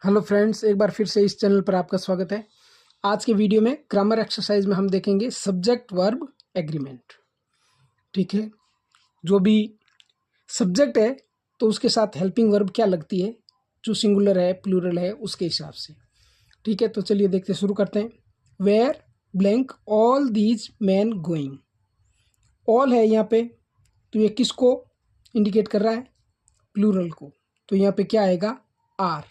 Hello friends, एक बार फिर से इस चैनल पर आपका स्वागत है। आज के वीडियो में ग्रामर एक्सरसाइज में हम देखेंगे सब्जेक्ट वर्ब एग्रीमेंट। ठीक है, जो भी सब्जेक्ट है तो उसके साथ हेल्पिंग वर्ब क्या लगती है, जो सिंगुलर है प्लूरल है उसके हिसाब से। ठीक है, तो चलिए देखते शुरू करते हैं। Where blank all these man going. All है यहाँ पे, तो ये किसको इंडिकेट कर रहा है? प्लूरल को। तो यहाँ पे क्या आएगा? Are.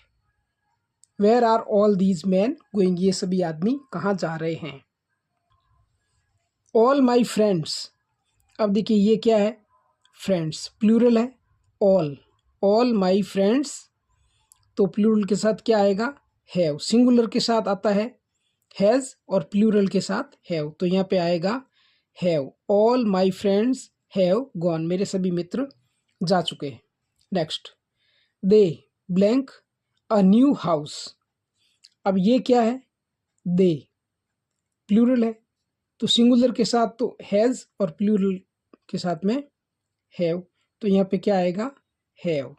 Where are all these man going, ये सभी आदमी कहाँ जा रहे हैं? ऑल माई फ्रेंड्स, अब देखिए ये क्या है? फ्रेंड्स प्लूरल है। ऑल माई फ्रेंड्स, तो प्लूरल के साथ क्या आएगा? हैव। सिंगुलर के साथ आता है हैज़ और प्लूरल के साथ हैव, तो यहाँ पे आएगा have. All my friends have gone, मेरे सभी मित्र जा चुके हैं। Next, they blank a new house. अब ये क्या है? दे प्लूरल है, तो सिंगुलर के साथ तो हैज़ और प्लूरल के साथ में हैव, तो यहाँ पे क्या आएगा? Have.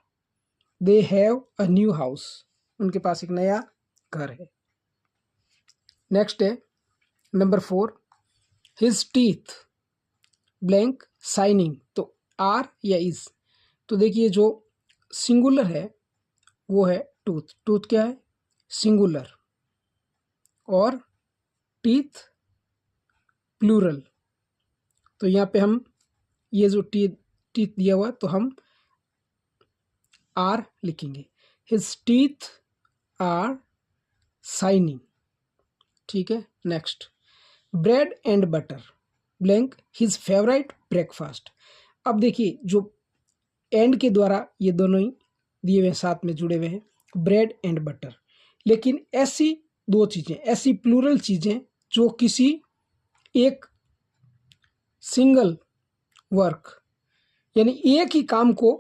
They have a new house, उनके पास एक नया घर है। नेक्स्ट है number 4, his teeth blank shining, तो आर या इज। तो देखिए जो सिंगुलर है वो है टूथ। टूथ क्या है? सिंगुलर, और टीथ प्लूरल। तो यहाँ पे हम ये जो टीथ दिया हुआ तो हम आर लिखेंगे। His teeth are shining. ठीक है, next, bread and butter blank his favourite breakfast. अब देखिए जो एंड के द्वारा ये दोनों ही दिए हुए साथ में जुड़े हुए हैं, ब्रेड एंड बटर। लेकिन ऐसी दो चीज़ें, ऐसी प्लूरल चीज़ें जो किसी एक सिंगल वर्क यानी एक ही काम को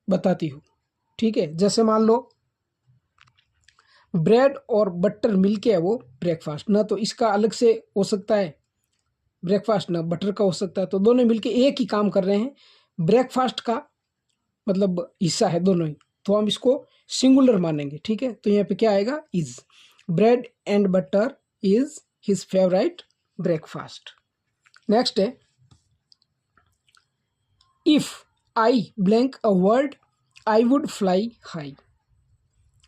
बताती हो। ठीक है, जैसे मान लो ब्रेड और बटर मिलके है वो ब्रेकफास्ट, ना तो इसका अलग से हो सकता है ब्रेकफास्ट, ना बटर का हो सकता है, तो दोनों मिलके एक ही काम कर रहे हैं। ब्रेकफास्ट का मतलब हिस्सा है दोनों ही, तो हम इसको सिंगुलर मानेंगे। ठीक है, तो यहाँ पे क्या आएगा? Is. Bread and butter is his favourite breakfast. Next है, if I blank a word I would fly high.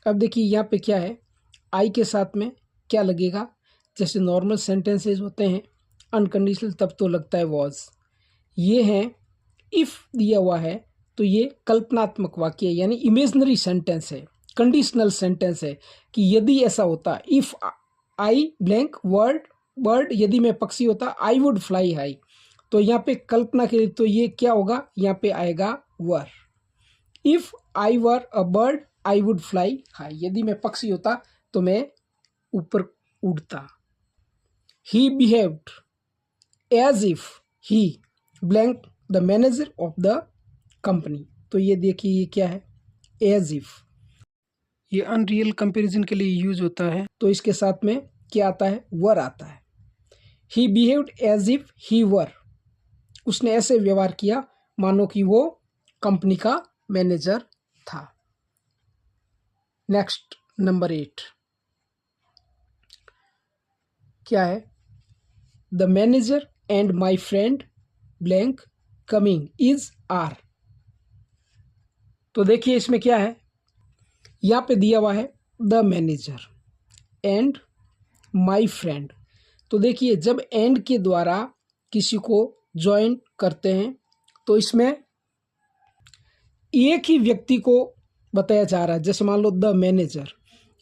अब देखिए यहाँ पे क्या है? आई के साथ में क्या लगेगा? जैसे नॉर्मल सेंटेंसेस होते हैं अनकंडीशनल, तब तो लगता है वॉज। ये है इफ दिया हुआ है तो ये कल्पनात्मक वाक्य है, यानी इमेजनरी सेंटेंस है, कंडीशनल सेंटेंस है कि यदि ऐसा होता, इफ आई ब्लैंक वर्ड यदि मैं पक्षी होता आई वुड फ्लाई हाई, तो यहाँ पे कल्पना के लिए तो ये क्या होगा? यहाँ पे आएगा were. If I were a bird I would fly high, यदि मैं पक्षी होता तो मैं ऊपर उड़ता। He behaved as if he blank the manager of the company. तो ये देखिए ये क्या है? As if. ये अनरियल कंपैरिजन के लिए यूज होता है, तो इसके साथ में क्या आता है? वर आता है। ही बिहेव्ड एज इफ ही वर, उसने ऐसे व्यवहार किया मानो कि वो कंपनी का मैनेजर था। नेक्स्ट नंबर 8 क्या है? The manager and my friend blank coming is are. तो देखिए इसमें क्या है? यहाँ पे दिया हुआ है the manager and my friend. तो देखिए जब एंड के द्वारा किसी को ज्वाइन करते हैं तो इसमें एक ही व्यक्ति को बताया जा रहा है। जैसे मान लो द मैनेजर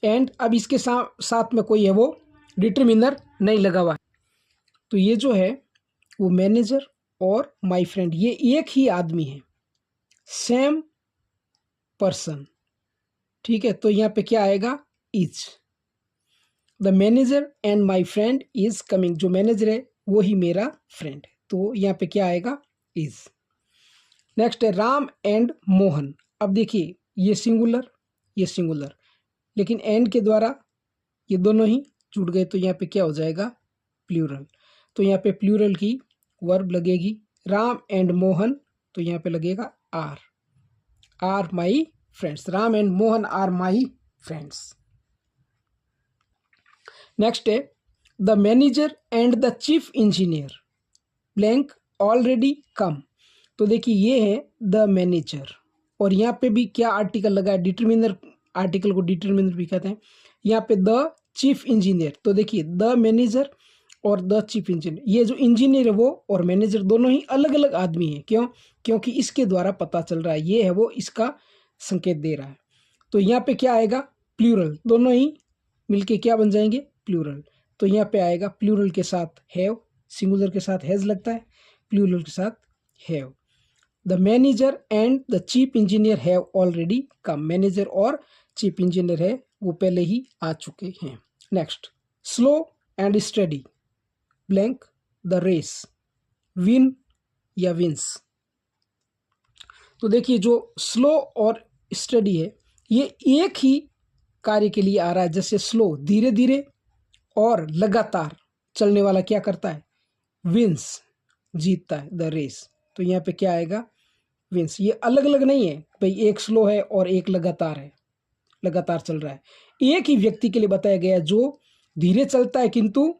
एंड, अब इसके साथ में कोई है वो डिटरमिनर नहीं लगा हुआ है, तो ये जो है वो मैनेजर और माई फ्रेंड ये एक ही आदमी है, सेम पर्सन। ठीक है, तो यहाँ पे क्या आएगा? Is. The manager and my friend is coming, जो मैनेजर है वो ही मेरा फ्रेंड है, तो यहाँ पे क्या आएगा? इज। नेक्स्ट है राम एंड मोहन। अब देखिए ये सिंगुलर, लेकिन एंड के द्वारा ये दोनों ही जुड़ गए, तो यहाँ पे क्या हो जाएगा? प्लूरल। तो यहाँ पे प्लूरल की वर्ब लगेगी राम एंड मोहन, तो यहाँ पे लगेगा are my friends. Ram and Mohan are my friends. Next है the manager and the chief engineer blank already come. तो देखिए ये है द मैनेजर और यहाँ पे भी क्या आर्टिकल लगा है, डिटरमिनर, आर्टिकल को डिटरमिनर भी कहते हैं। यहाँ पे द चीफ इंजीनियर, तो देखिए द मैनेजर और द चीफ इंजीनियर, ये जो इंजीनियर है वो और मैनेजर दोनों ही अलग अलग आदमी हैं। क्यों? क्योंकि इसके द्वारा पता चल रहा है ये है वो, इसका संकेत दे रहा है। तो यहाँ पे क्या आएगा, प्लूरल, दोनों ही मिलके क्या बन जाएंगे, प्लूरल। तो यहाँ पे आएगा प्लूरल के साथ हैव, सिंगुलर के साथ हैज लगता है, प्लूरल के साथ have. The manager and the chief engineer have already come, manager और चीफ इंजीनियर है वो पहले ही आ चुके हैं। Next, slow and steady blank the race win या विंस। तो देखिए जो स्लो और स्टडी है ये एक ही कार्य के लिए आ रहा है। जैसे स्लो धीरे धीरे और लगातार चलने वाला क्या करता है, विंस, जीतता है, द रेस। तो यहाँ पे क्या आएगा, विंस। ये अलग अलग नहीं है भाई, एक स्लो है और एक लगातार है, लगातार चल रहा है। एक ही व्यक्ति के लिए बताया गया, जो धीरे चलता है किंतु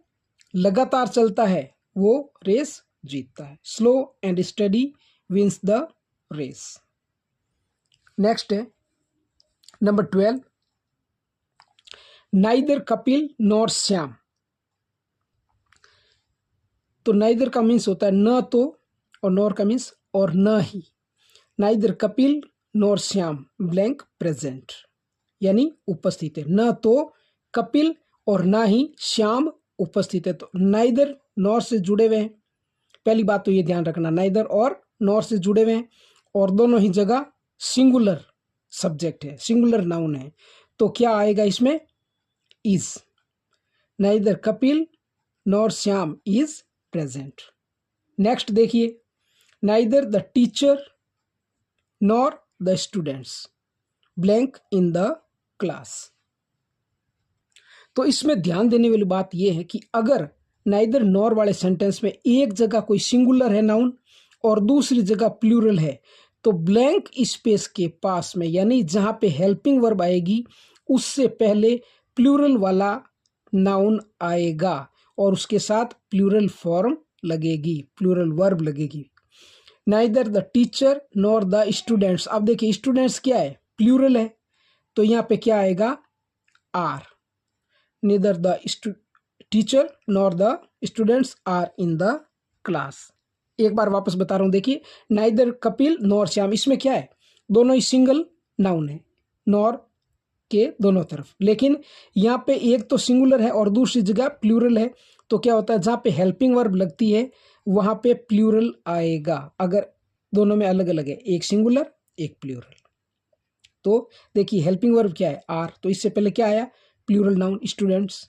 लगातार चलता है वो रेस जीतता है। Slow and steady wins the race. Next है number 12, neither Kapil nor Shyam. तो नाइदर का मीन्स होता है न तो, और नॉर का मीन्स और न ही। Neither Kapil nor Shyam blank present, यानी उपस्थित है। न तो कपिल और ना ही श्याम उपस्थित है। तो नाइदर नॉर से जुड़े हुए हैं, पहली बात तो ये ध्यान रखना, नाइदर और नॉर से जुड़े हुए हैं और दोनों ही जगह सिंगुलर सब्जेक्ट है, सिंगुलर नाउन है। तो क्या आएगा इसमें, is. Neither Kapil nor Shyam is present. Next देखिए, neither the teacher nor the students blank in the class. तो इसमें ध्यान देने वाली बात यह है कि अगर नाइदर नॉर वाले सेंटेंस में एक जगह कोई सिंगुलर है नाउन और दूसरी जगह प्लूरल है, तो ब्लैंक स्पेस के पास में, यानी जहां पे हेल्पिंग वर्ब आएगी उससे पहले प्लूरल वाला नाउन आएगा और उसके साथ प्लूरल फॉर्म लगेगी, प्लूरल वर्ब लगेगी। Neither the teacher nor the students. अब देखिए स्टूडेंट्स क्या है, प्लूरल है, तो यहाँ पे क्या आएगा, are. neither the teacher nor the students are in the class। एक बार वापस बता रहा हूं, देखिए नाइदर कपिल नॉर श्याम, इसमें क्या है, दोनों ही सिंगल नाउन है, नॉर के दोनों तरफ, लेकिन यहाँ पे एक तो सिंगुलर है और दूसरी जगह प्लूरल है। तो क्या होता है, जहाँ पे हेल्पिंग वर्ब लगती है वहाँ पे प्लूरल आएगा, अगर दोनों में अलग अलग है, एक सिंगुलर एक प्लूरल। तो देखिए हेल्पिंग वर्ब क्या है, आर, तो इससे पहले क्या आया, प्लूरल नाउन स्टूडेंट्स।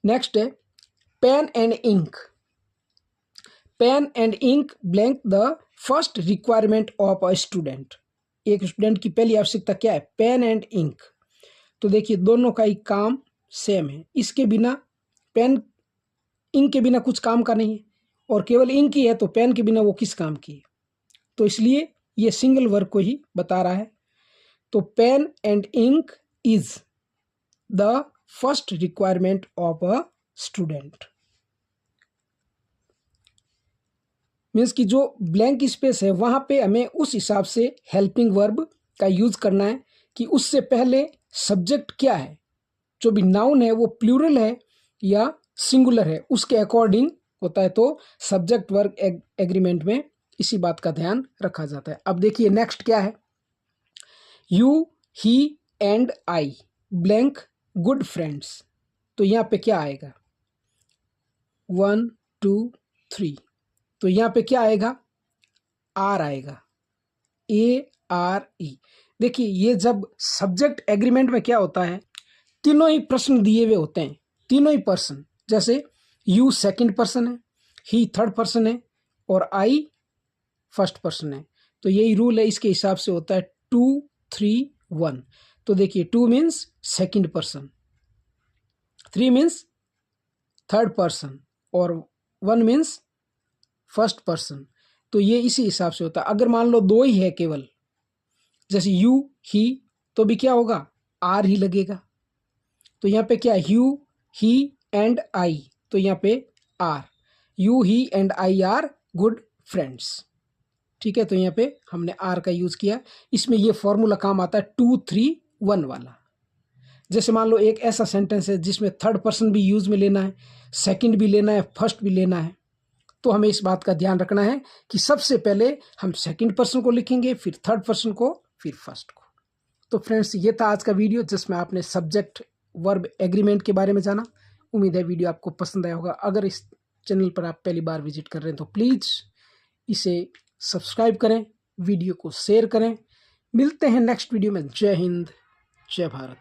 नेक्स्ट है pen and ink. Pen and ink blank the first requirement of a student. एक स्टूडेंट की पहली आवश्यकता क्या है, पेन एंड इंक। तो देखिए दोनों का ही काम सेम है, इसके बिना पेन, इंक के बिना कुछ काम का नहीं है, और केवल इंक ही है तो पेन के बिना वो किस काम की है। तो इसलिए ये सिंगल वर्ब को ही बता रहा है। तो pen and ink is the first requirement of a student. Means कि जो ब्लैंक स्पेस है वहां पे हमें उस हिसाब से हेल्पिंग वर्ब का यूज करना है कि उससे पहले सब्जेक्ट क्या है, जो भी नाउन है वो प्लूरल है या सिंगुलर है, उसके अकॉर्डिंग होता है। तो सब्जेक्ट वर्ब एग्रीमेंट में इसी बात का ध्यान रखा जाता है। अब देखिए नेक्स्ट क्या है, you, he and I blank good friends. तो यहाँ पे क्या आएगा, 1 2 3, तो यहाँ पे क्या आएगा, आर आएगा, ARE। देखिए ये जब सब्जेक्ट एग्रीमेंट में क्या होता है, तीनों ही प्रश्न दिए हुए होते हैं, तीनों ही पर्सन, जैसे यू सेकंड पर्सन है, ही थर्ड पर्सन है और आई फर्स्ट पर्सन है। तो यही रूल है, इसके हिसाब से होता है 2 3 1। तो देखिए 2 means second person, 3 means third person और 1 मीन्स फर्स्ट पर्सन। तो ये इसी हिसाब से होता है। अगर मान लो दो ही है केवल, जैसे यू, ही, तो भी क्या होगा, आर ही लगेगा। तो यहाँ पे क्या, यू ही एंड आई, तो यहाँ पे are, you he and I are good friends. ठीक है, तो यहाँ पे हमने आर का यूज़ किया। इसमें ये फॉर्मूला काम आता है 2 3 1 वाला। जैसे मान लो एक ऐसा सेंटेंस है जिसमें थर्ड पर्सन भी यूज़ में लेना है, सेकंड भी लेना है, फर्स्ट भी लेना है, तो हमें इस बात का ध्यान रखना है कि सबसे पहले हम सेकंड पर्सन को लिखेंगे, फिर थर्ड पर्सन को, फिर फर्स्ट को। तो फ्रेंड्स, ये था आज का वीडियो जिसमें आपने सब्जेक्ट वर्ब एग्रीमेंट के बारे में जाना। उम्मीद है वीडियो आपको पसंद आया होगा। अगर इस चैनल पर आप पहली बार विजिट कर रहे हैं तो प्लीज़ इसे सब्सक्राइब करें, वीडियो को शेयर करें। मिलते हैं नेक्स्ट वीडियो में। जय हिंद, जय भारत।